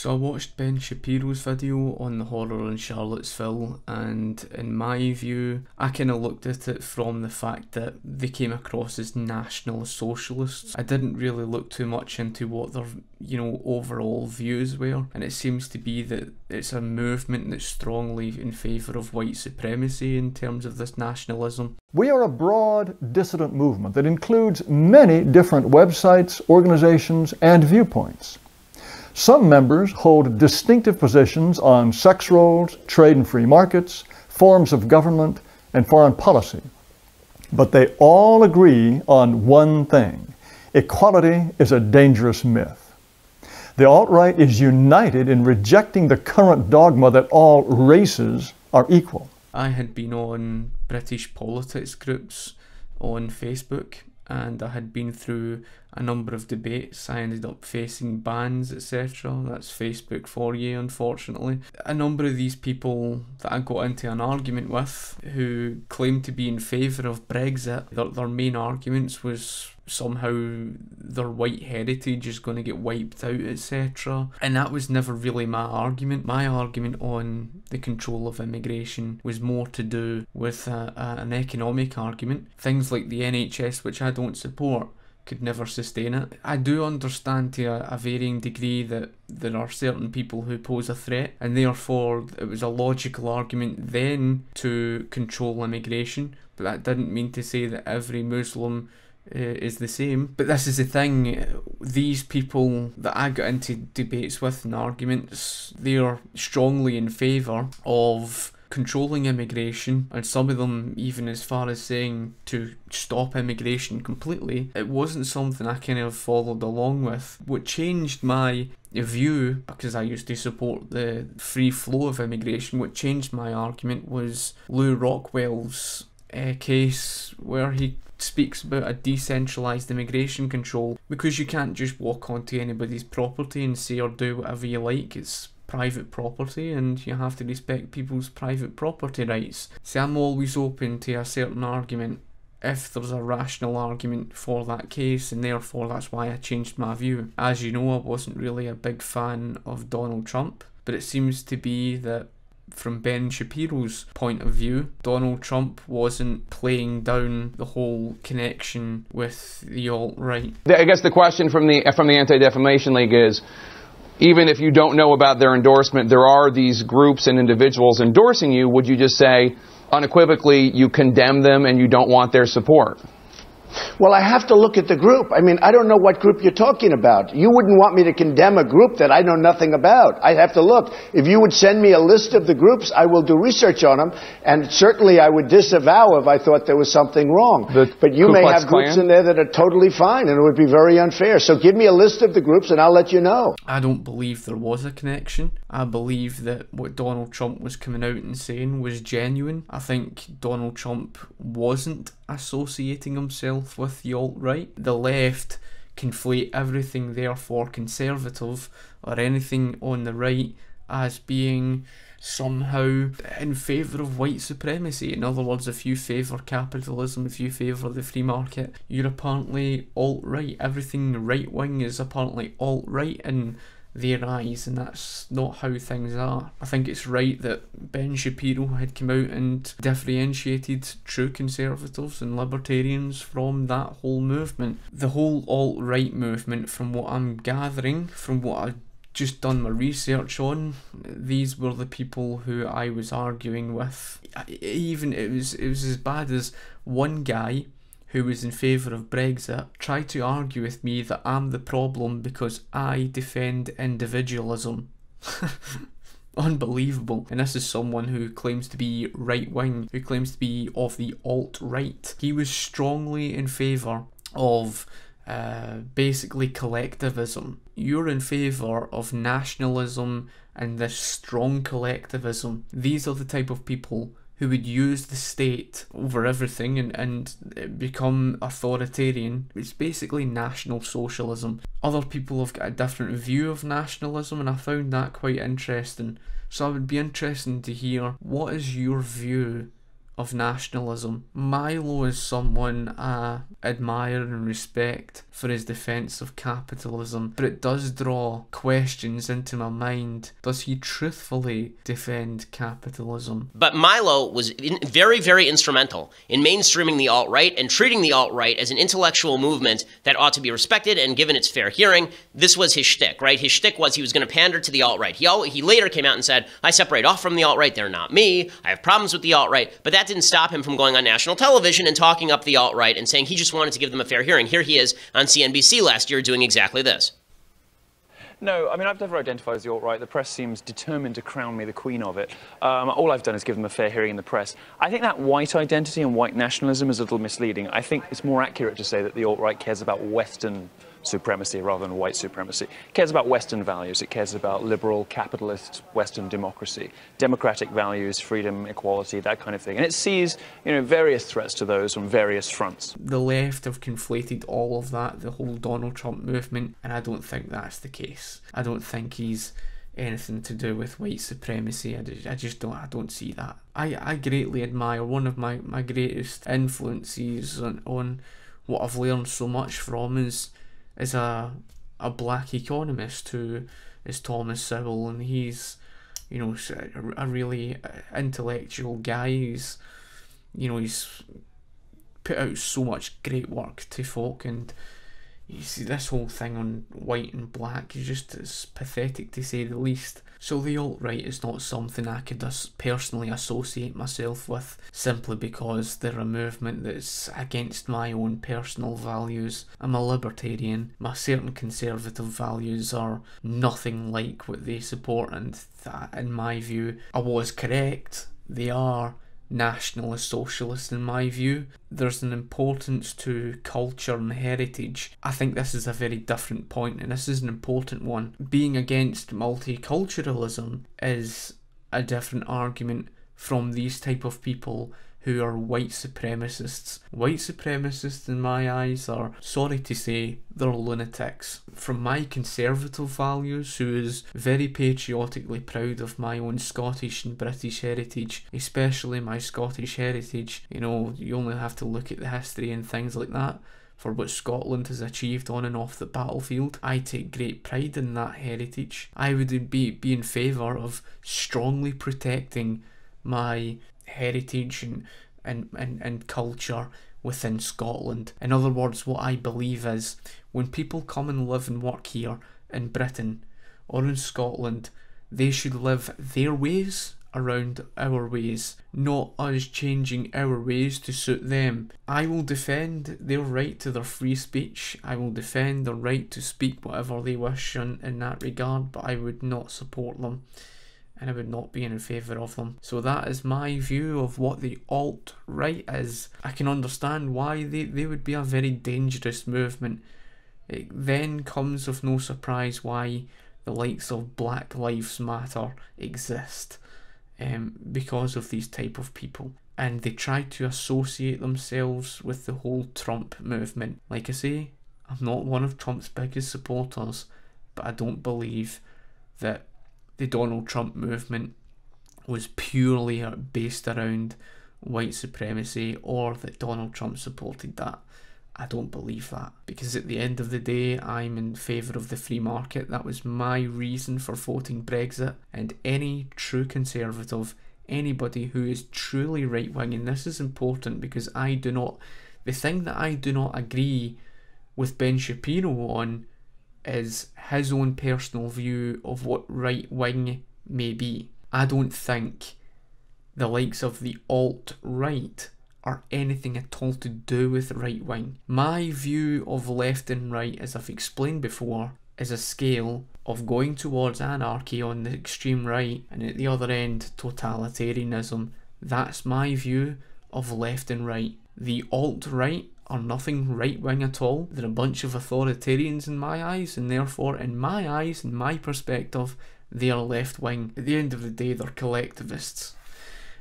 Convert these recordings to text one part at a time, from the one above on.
So I watched Ben Shapiro's video on the horror in Charlottesville, and in my view, I kind of looked at it from the fact that they came across as nationalist socialists. I didn't really look too much into what their, overall views were, and it seems to be that it's a movement that's strongly in favour of white supremacy in terms of this nationalism. We are a broad dissident movement that includes many different websites, organizations, and viewpoints. Some members hold distinctive positions on sex roles, trade and free markets, forms of government, and foreign policy. But they all agree on one thing: equality is a dangerous myth. The alt-right is united in rejecting the current dogma that all races are equal. I had been on British politics groups on Facebook, and I had been through a number of debates. I ended up facing bans, etc. That's Facebook for you, unfortunately. A number of these people that I got into an argument with, who claimed to be in favour of Brexit, their main arguments was somehow their white heritage is going to get wiped out, etc. And that was never really my argument. My argument on the control of immigration was more to do with an economic argument. Things like the NHS, which I don't support, could never sustain it. I do understand to a varying degree that there are certain people who pose a threat, and therefore it was a logical argument then to control immigration, but that didn't mean to say that every Muslim is the same. But this is the thing, these people that I got into debates with and arguments, they are strongly in favour of controlling immigration, and some of them even as far as saying to stop immigration completely. It wasn't something I kind of followed along with. What changed my view, because I used to support the free flow of immigration, what changed my argument was Lew Rockwell's case where he speaks about a decentralised immigration control, because you can't just walk onto anybody's property and say or do whatever you like. It's private property and you have to respect people's private property rights. See, I'm always open to a certain argument if there's a rational argument for that case, and therefore that's why I changed my view. As you know, I wasn't really a big fan of Donald Trump, but it seems to be that from Ben Shapiro's point of view, Donald Trump wasn't playing down the whole connection with the alt-right. I guess the question from the Anti-Defamation League is, even if you don't know about their endorsement, there are these groups and individuals endorsing you. Would you just say unequivocally you condemn them and you don't want their support? Well, I have to look at the group. I mean, I don't know what group you're talking about. You wouldn't want me to condemn a group that I know nothing about. I'd have to look. If you would send me a list of the groups, I will do research on them, and certainly I would disavow if I thought there was something wrong. But you may have groups in there that are totally fine, and it would be very unfair. So give me a list of the groups, and I'll let you know. I don't believe there was a connection. I believe that what Donald Trump was coming out and saying was genuine. I think Donald Trump wasn't associating himself with the alt-right. The left conflate everything therefore conservative or anything on the right as being somehow in favour of white supremacy. In other words, if you favour capitalism, if you favour the free market, you're apparently alt-right. Everything right-wing is apparently alt-right in their eyes, and that's not how things are. I think it's right that Ben Shapiro had come out and differentiated true conservatives and libertarians from that whole movement. The whole alt-right movement, from what I'm gathering, from what I've just done my research on, these were the people who I was arguing with. Even it was as bad as one guy who was in favour of Brexit, tried to argue with me that I'm the problem because I defend individualism. Unbelievable. And this is someone who claims to be right-wing, who claims to be of the alt-right. He was strongly in favour of basically collectivism. You're in favour of nationalism and this strong collectivism. These are the type of people who would use the state over everything and become authoritarian. It's basically national socialism. Other people have got a different view of nationalism, and I found that quite interesting. So I would be interested to hear, what is your view of nationalism. Milo is someone I admire and respect for his defence of capitalism, but it does draw questions into my mind. Does he truthfully defend capitalism? But Milo was very, very instrumental in mainstreaming the alt-right and treating the alt-right as an intellectual movement that ought to be respected and given its fair hearing. This was his shtick, right? His shtick was he was going to pander to the alt-right. He later came out and said, I separate off from the alt-right, they're not me, I have problems with the alt-right, but that didn't stop him from going on national television and talking up the alt-right and saying he just wanted to give them a fair hearing. Here he is on CNBC last year doing exactly this. No, I mean, I've never identified as the alt-right. The press seems determined to crown me the queen of it. All I've done is give them a fair hearing in the press. I think that white identity and white nationalism is a little misleading. I think it's more accurate to say that the alt-right cares about Western supremacy rather than white supremacy. It cares about Western values. It cares about liberal, capitalist, Western democracy, democratic values, freedom, equality, that kind of thing. And it sees, you know, various threats to those on various fronts. The left have conflated all of that, the whole Donald Trump movement, and I don't think that's the case. I don't think he's anything to do with white supremacy. I don't see that. I greatly admire, one of my greatest influences on what I've learned so much from is a black economist who is Thomas Sowell, and he's, you know, a really intellectual guy. He's put out so much great work to folk, and you see this whole thing on white and black is just as pathetic to say the least. So the alt-right is not something I could personally associate myself with simply because they're a movement that's against my own personal values. I'm a libertarian. My certain conservative values are nothing like what they support, and that, in my view, I was correct. They are nationalist socialist in my view. There's an importance to culture and heritage. I think this is a very different point, and this is an important one. Being against multiculturalism is a different argument from these type of people who are white supremacists. White supremacists in my eyes are, sorry to say, they're lunatics. From my conservative values, who is very patriotically proud of my own Scottish and British heritage, especially my Scottish heritage, you know, you only have to look at the history and things like that for what Scotland has achieved on and off the battlefield. I take great pride in that heritage. I would be in favour of strongly protecting my heritage and culture within Scotland. In other words, what I believe is when people come and live and work here in Britain or in Scotland, they should live their ways around our ways, not us changing our ways to suit them. I will defend their right to their free speech. I will defend their right to speak whatever they wish in that regard, but I would not support them, and I would not be in favour of them. So that is my view of what the alt-right is. I can understand why they would be a very dangerous movement. It then comes with no surprise why the likes of Black Lives Matter exist, because of these type of people. And they try to associate themselves with the whole Trump movement. Like I say, I'm not one of Trump's biggest supporters, but I don't believe that the Donald Trump movement was purely based around white supremacy or that Donald Trump supported that. I don't believe that, because at the end of the day, I'm in favour of the free market. That was my reason for voting Brexit, and any true conservative, anybody who is truly right-wing, and this is important because the thing that I do not agree with Ben Shapiro on is his own personal view of what right-wing may be. I don't think the likes of the alt-right are anything at all to do with right-wing. My view of left and right, as I've explained before, is a scale of going towards anarchy on the extreme right, and at the other end, totalitarianism. That's my view of left and right. The alt-right are nothing right-wing at all. They're a bunch of authoritarians in my eyes, and therefore, in my eyes, in my perspective, they are left-wing. At the end of the day, they're collectivists.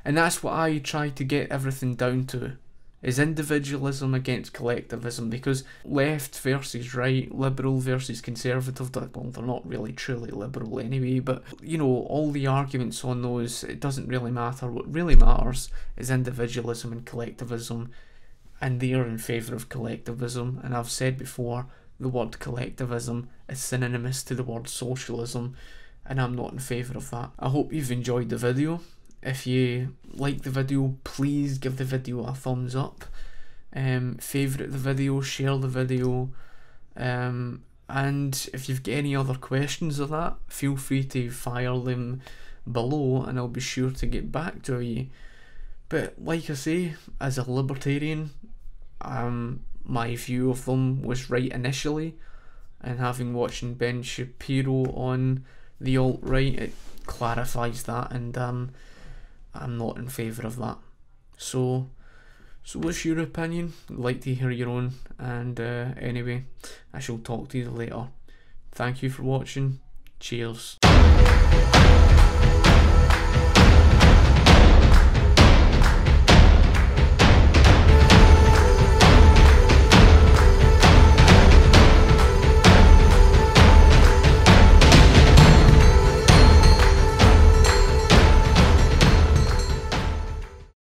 And that's what I try to get everything down to. Is individualism against collectivism? Because left versus right, liberal versus conservative, well, they're not really truly liberal anyway, but you know, all the arguments on those, it doesn't really matter. What really matters is individualism and collectivism, and they're in favour of collectivism. And I've said before, the word collectivism is synonymous to the word socialism, and I'm not in favour of that. I hope you've enjoyed the video. If you like the video, please give the video a thumbs up, favourite the video, share the video, and if you've got any other questions of that, feel free to fire them below and I'll be sure to get back to you. But like I say, as a libertarian, my view of them was right initially, and having watching Ben Shapiro on the alt-right, it clarifies that, and I'm not in favour of that. So what's your opinion? I'd like to hear your own, and anyway, I shall talk to you later. Thank you for watching. Cheers.